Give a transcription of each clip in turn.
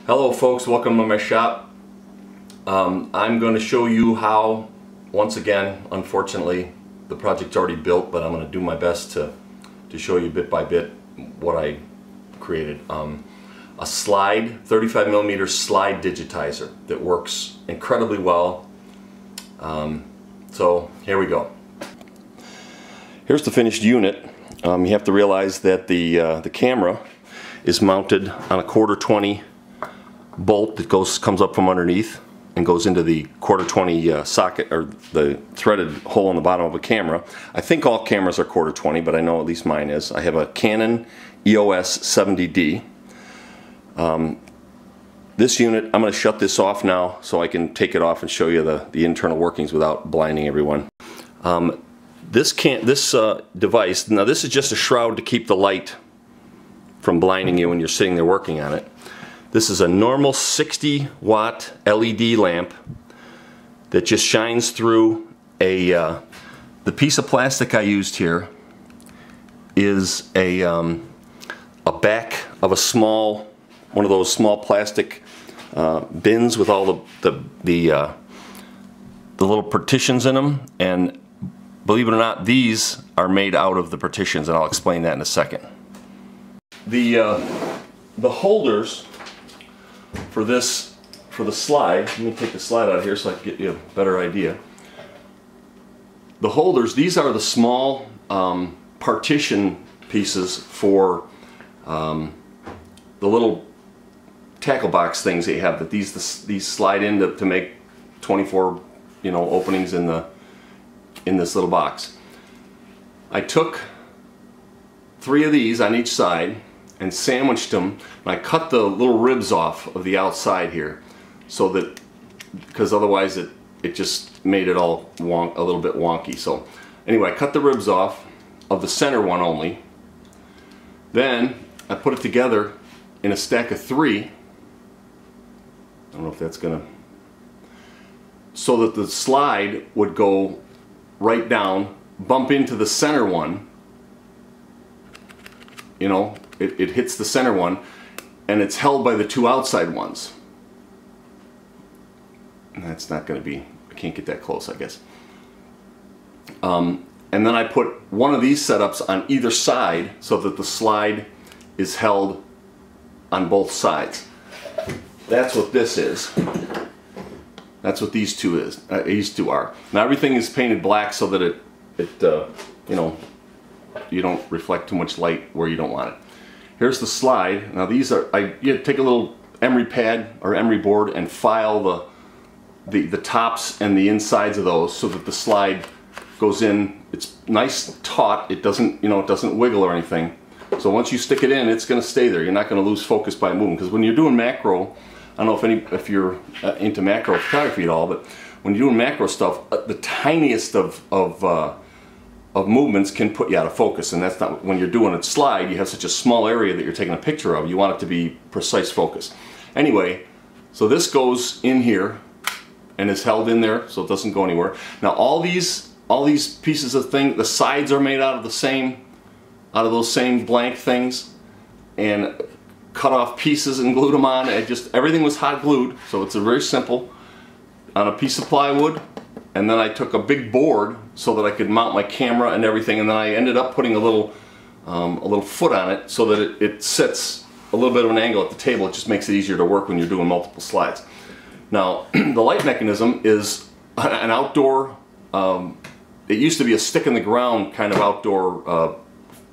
Hello folks, welcome to my shop. I'm going to show you how, once again, unfortunately the project's already built, but I'm going to do my best to show you bit by bit what I created. A slide, 35mm slide digitizer that works incredibly well. So here we go. Here's the finished unit. You have to realize that the camera is mounted on a 1/4-20 bolt that comes up from underneath and goes into the 1/4-20 socket, or the threaded hole in the bottom of a camera. I think all cameras are 1/4-20, but I know at least mine is. I have a Canon EOS 70D. This unit, I'm going to shut this off now so I can take it off and show you the internal workings without blinding everyone. This device, now this is just a shroud to keep the light from blinding you when you're sitting there working on it. This is a normal 60-watt LED lamp that just shines through the piece of plastic I used here is a back of one of those small plastic bins with all the little partitions in them, and believe it or not, these are made out of the partitions, and I'll explain that in a second. The holders for the slide, let me take the slide out of here so I can get you a better idea. The holders, these are the small partition pieces for the little tackle box things that you have, that these slide in to make 24 openings in this little box. I took 3 of these on each side and sandwiched them, and I cut the little ribs off of the outside here, so that, because otherwise it just made it all a little bit wonky. So anyway, I cut the ribs off of the center one only. Then I put it together in a stack of 3. I don't know if that's gonna, so that the slide would go right down, bump into the center one. It hits the center one, and it's held by the 2 outside ones. And that's not going to be, I can't get that close, I guess. And then I put one of these setups on either side so that the slide is held on both sides. That's what this is. That's what these two are. Now everything is painted black so that you don't reflect too much light where you don't want it. Here's the slide. Now these are, you take a little emery pad or emery board and file the tops and the insides of those so that the slide goes in. It's nice taut. It doesn't wiggle or anything. So once you stick it in, it's going to stay there. You're not going to lose focus by moving, because when you're doing macro, I don't know if you're into macro photography at all, but when you're doing macro stuff, the tiniest of movements can put you out of focus, and that's not, when you're doing a slide, you have such a small area that you're taking a picture of, you want it to be precise focus. Anyway, so this goes in here and is held in there so it doesn't go anywhere. Now all these pieces of thing, the sides are made out of those same blank things, and cut off pieces and glued them on. Everything was hot glued, so it's very simple, on a piece of plywood. And then I took a big board so that I could mount my camera and everything, and then I ended up putting a little foot on it so that it sits a little bit of an angle at the table. It just makes it easier to work when you're doing multiple slides. Now the light mechanism is an outdoor, it used to be a stick in the ground kind of outdoor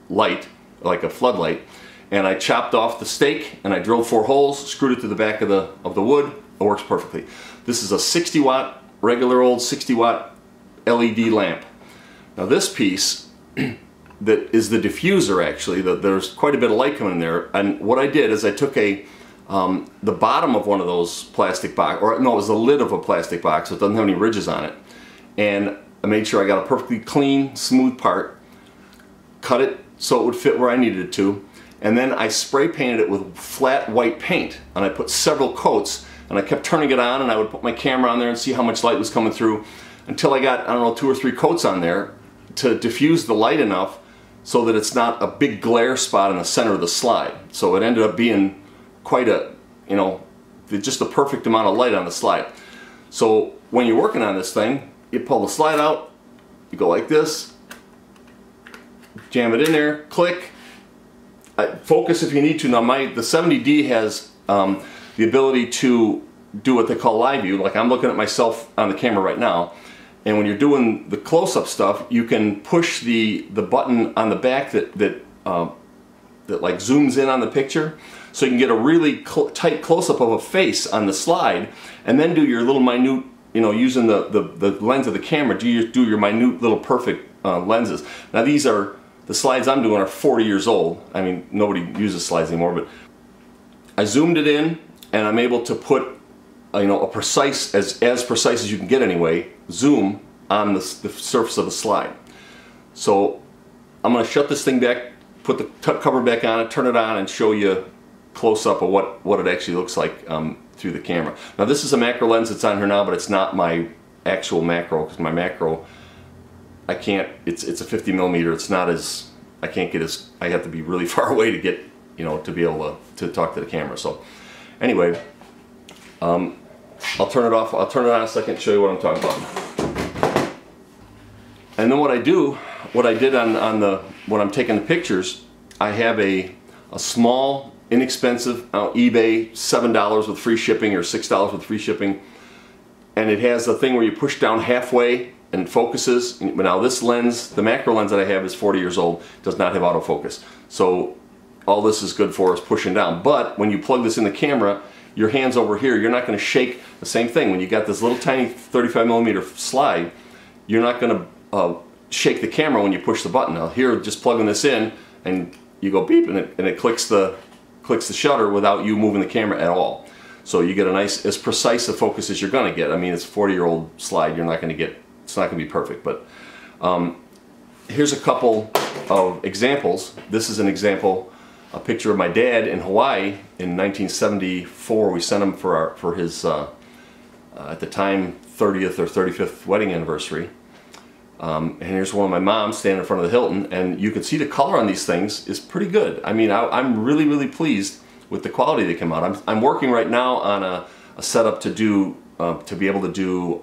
light, like a floodlight, and I chopped off the stake and I drilled 4 holes, screwed it to the back of the wood. It works perfectly. This is a 60-watt, regular old 60-watt LED lamp. Now this piece that is the diffuser, actually, there's quite a bit of light coming in there, and what I did is I took the bottom of one of those plastic box, or no, it was the lid of a plastic box, so it doesn't have any ridges on it, and I made sure I got a perfectly clean, smooth part, cut it so it would fit where I needed it to, and then I spray painted it with flat white paint, and I put several coats, and I kept turning it on, and I would put my camera on there and see how much light was coming through until I got, I don't know, 2 or 3 coats on there to diffuse the light enough so that it's not a big glare spot in the center of the slide. So it ended up being quite a, just the perfect amount of light on the slide. So when you're working on this thing, you pull the slide out, you go like this, jam it in there, click, focus if you need to. Now the 70D has the ability to do what they call live view. Like I'm looking at myself on the camera right now, and when you're doing the close-up stuff, you can push the button on the back that like zooms in on the picture, so you can get a really tight close-up of a face on the slide, and then do your little minute, you know, using the lens of the camera, do your minute little perfect lenses. Now the slides I'm doing are 40 years old. I mean, nobody uses slides anymore, but I zoomed it in, and I'm able to put you know, a precise, as precise as you can get anyway, zoom on the surface of the slide. So I'm going to shut this thing back, put the cover back on it, turn it on, and show you close up of what it actually looks like through the camera. Now this is a macro lens that's on here now, but it's not my actual macro, because my macro, I can't, it's a 50mm, it's not as, I can't get as, I have to be really far away to get, you know, to be able to talk to the camera. So anyway, I'll turn it off, I'll turn it on a second, show you what I'm talking about. And then what I did on when I'm taking the pictures, I have a small, inexpensive, eBay, $7 with free shipping or $6 with free shipping. And it has a thing where you push down halfway and it focuses. But now this lens, the macro lens that I have is 40 years old, does not have autofocus. So all this is good for is pushing down. But when you plug this in the camera, your hand's over here, you're not going to shake. The same thing, when you got this little tiny 35mm slide, you're not going to shake the camera when you push the button. Now here, just plugging this in, and you go beep, and it clicks the shutter without you moving the camera at all. So you get a nice, as precise a focus as you're going to get. I mean, it's a 40-year-old slide, you're not going to get, it's not going to be perfect. But here's a couple of examples. This is an example, a picture of my dad in Hawaii in 1974. We sent him for his at the time 30th or 35th wedding anniversary. And here's one of my moms standing in front of the Hilton, and you can see the color on these things is pretty good. I mean, I'm really pleased with the quality they come out. I'm working right now on a setup to do to be able to do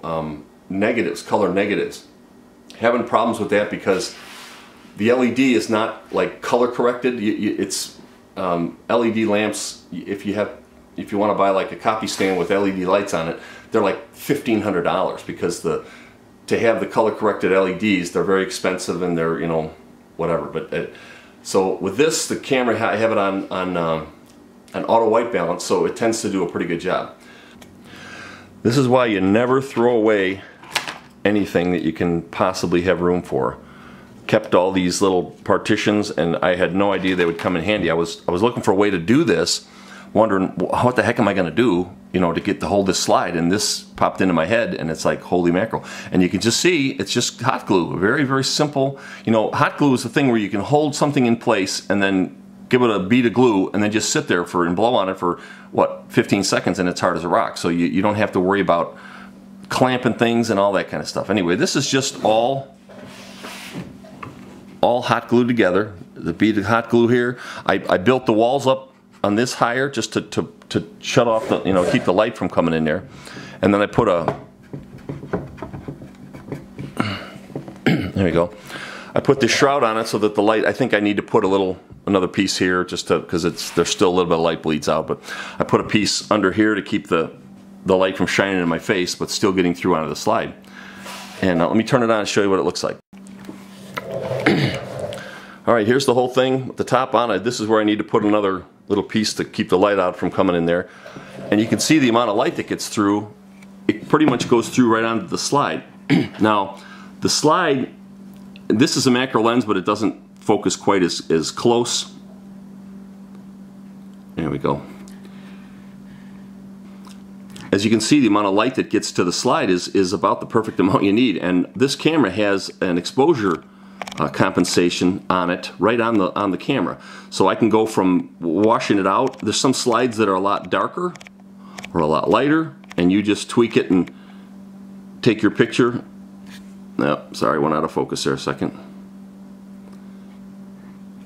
negatives, color negatives. Having problems with that because the LED is not like color corrected. It's LED lamps. If you want to buy like a copy stand with LED lights on it, they're like $1,500 because to have the color corrected LEDs, they're very expensive and they're, you know, whatever. But so with this, the camera, I have it on auto white balance, so it tends to do a pretty good job. This is why you never throw away anything that you can possibly have room for. Kept all these little partitions, and I had no idea they would come in handy. I was looking for a way to do this, wondering what the heck am I going to do, you know, to hold this slide, and this popped into my head, and it's like, holy mackerel. And you can just see it's just hot glue, very simple. You know, hot glue is the thing where you can hold something in place and then give it a bead of glue and then just sit there and blow on it for what, 15 seconds, and it's hard as a rock. So you don't have to worry about clamping things and all that kind of stuff. Anyway, this is just all hot glued together. The bead of hot glue here. I built the walls up on this higher just to shut off the, you know, keep the light from coming in there. And then I put there we go. I put this shroud on it so that the light, I think I need to put another piece here just to, because there's still a little bit of light bleeds out, but I put a piece under here to keep the light from shining in my face but still getting through onto the slide. And let me turn it on and show you what it looks like. Alright, here's the whole thing with the top on it. This is where I need to put another little piece to keep the light out from coming in there. And you can see the amount of light that gets through. It pretty much goes through right onto the slide. Now, the slide, this is a macro lens, but it doesn't focus quite as close. There we go. As you can see, the amount of light that gets to the slide is about the perfect amount you need. And this camera has an exposure compensation on it right on the camera, so I can go from washing it out. There's some slides that are a lot darker or a lot lighter, and you just tweak it and take your picture. No, sorry, went out of focus there a second.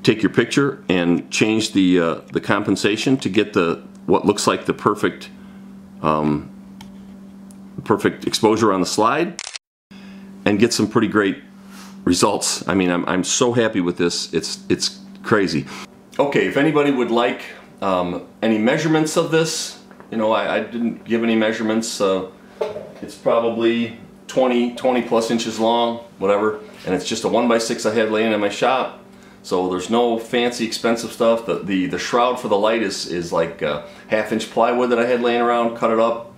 Take your picture and change the compensation to get what looks like the perfect perfect exposure on the slide, and get some pretty great results. I mean, I'm so happy with this. It's crazy. Okay, if anybody would like any measurements of this, you know, I didn't give any measurements. It's probably 20 plus inches long, whatever, and it's just a 1x6 I had laying in my shop. So there's no fancy expensive stuff. The shroud for the light is like a 1/2-inch plywood that I had laying around, cut it up,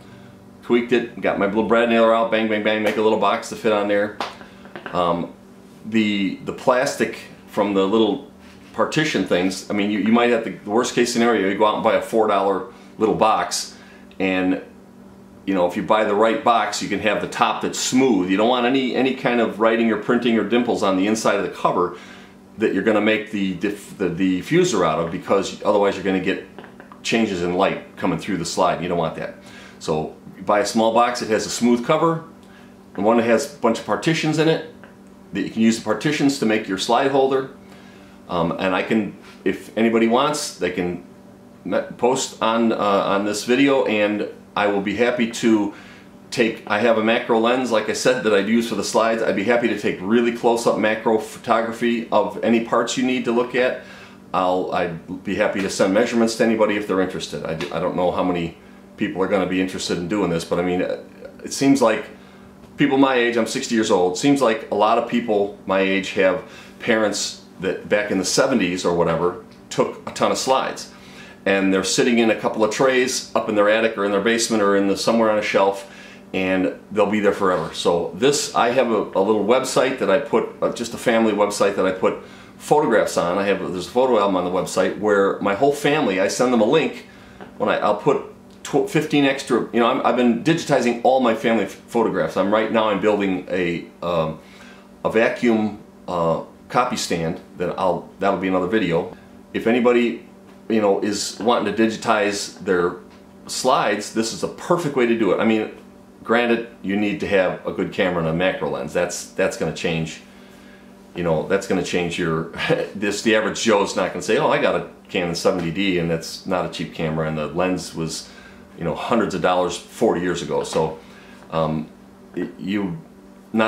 tweaked it, got my little brad nailer out, bang bang bang, make a little box to fit on there. The plastic from the little partition things, I mean, you might have the worst case scenario, you go out and buy a $4 little box, and you know, if you buy the right box, you can have the top that's smooth. You don't want any kind of writing or printing or dimples on the inside of the cover that you're going to make the diffuser out of, because otherwise you're going to get changes in light coming through the slide. You don't want that. So you buy a small box, it has a smooth cover, and one that has a bunch of partitions in it, that you can use the partitions to make your slide holder. And I can, if anybody wants, they can post on this video, and I will be happy to take, I have a macro lens, like I said, that I'd use for the slides. I'd be happy to take really close-up macro photography of any parts you need to look at. I'd be happy to send measurements to anybody if they're interested. I don't know how many people are going to be interested in doing this, but I mean, it seems like people my age, I'm 60 years old, it seems like a lot of people my age have parents that back in the 70s or whatever took a ton of slides. And they're sitting in a couple of trays up in their attic or in their basement or in somewhere on a shelf, and they'll be there forever. So this, I have a little website that I put, just a family website that I put photographs on. There's a photo album on the website where my whole family, I send them a link when I'll put 15 extra, you know, I've been digitizing all my family photographs. Right now I'm building a vacuum copy stand that'll be another video. If anybody, you know, is wanting to digitize their slides, this is a perfect way to do it. I mean, granted, you need to have a good camera and a macro lens. That's going to change, you know, that's going to change your, the average Joe's not going to say, oh, I got a Canon 70D and that's not a cheap camera, and the lens was, you know, hundreds of dollars 40 years ago. So not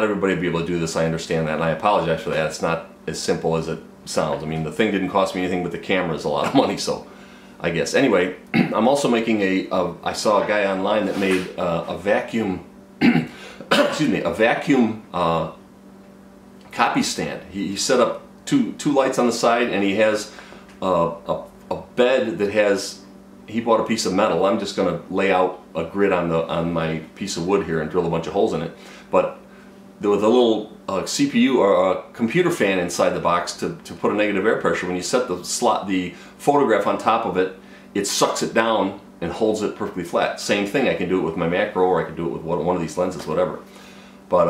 everybody will be able to do this, I understand that, and I apologize for that. It's not as simple as it sounds. I mean, the thing didn't cost me anything, but the camera is a lot of money, so I guess. Anyway, I'm also making I saw a guy online that made a vacuum, excuse me, a vacuum copy stand. He set up two lights on the side, and he has a bed that has, he bought a piece of metal. I'm just going to lay out a grid on my piece of wood here and drill a bunch of holes in it. But there was a little CPU or a computer fan inside the box to put a negative air pressure. When you set the photograph on top of it, it sucks it down and holds it perfectly flat. Same thing, I can do it with my macro, or I can do it with one of these lenses, whatever. But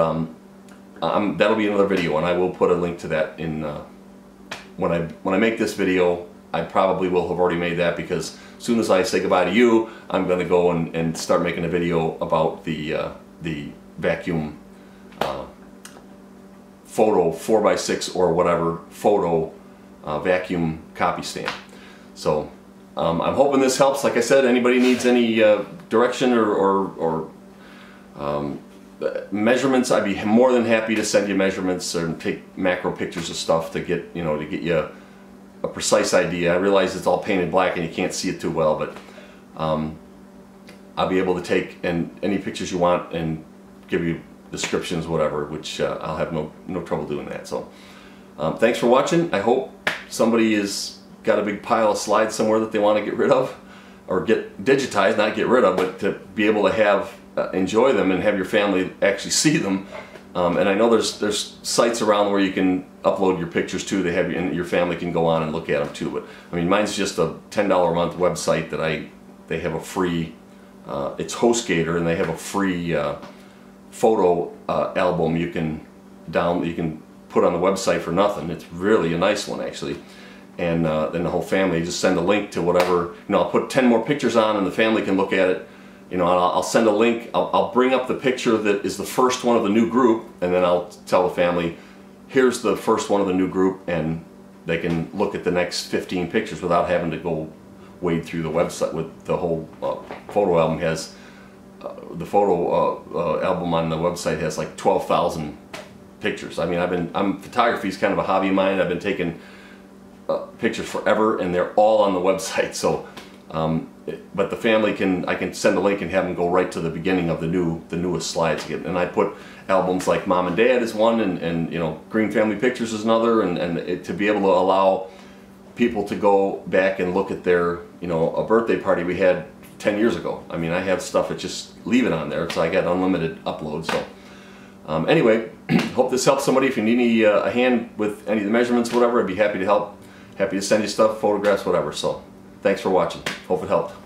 that'll be another video, and I will put a link to that in when I make this video. I probably will have already made that, because as soon as I say goodbye to you, I'm going to go and start making a video about the vacuum photo 4x6 or whatever photo vacuum copy stand. So I'm hoping this helps. Like I said, anybody needs any direction or measurements, I'd be more than happy to send you measurements or take macro pictures of stuff to get, you know, to get you a precise idea. I realize it's all painted black and you can't see it too well, but I'll be able to take any pictures you want and give you descriptions, whatever, which I'll have no trouble doing that. So thanks for watching. I hope somebody has got a big pile of slides somewhere that they want to get rid of, or get digitized, not get rid of, but to be able to have enjoy them and have your family actually see them. And I know there's sites around where you can upload your pictures too. They have and your family can go on and look at them too. But I mean, mine's just a $10 a month website that they have a free. It's HostGator, and they have a free photo album you can put on the website for nothing. It's really a nice one, actually. And then the whole family just send a link to whatever. You know, I'll put 10 more pictures on, and the family can look at it. You know, I'll send a link. I'll bring up the picture that is the first one of the new group, and then I'll tell the family, here's the first one of the new group, and they can look at the next 15 pictures without having to go wade through the website. With the whole photo album has the photo album on the website has like 12,000 pictures. I mean, photography is kind of a hobby of mine. I've been taking pictures forever, and they're all on the website. So, but the family I can send a link and have them go right to the beginning of the newest slides again. And I put albums like Mom and Dad is one, and you know, Green Family Pictures is another, and to be able to allow people to go back and look at their, you know, a birthday party we had 10 years ago. I mean, I have stuff that just leave it on there, so I got unlimited uploads. So anyway, hope this helps somebody. If you need a hand with any of the measurements, whatever, I'd be happy to help. Happy to send you stuff, photographs, whatever. So thanks for watching. Hope it helped.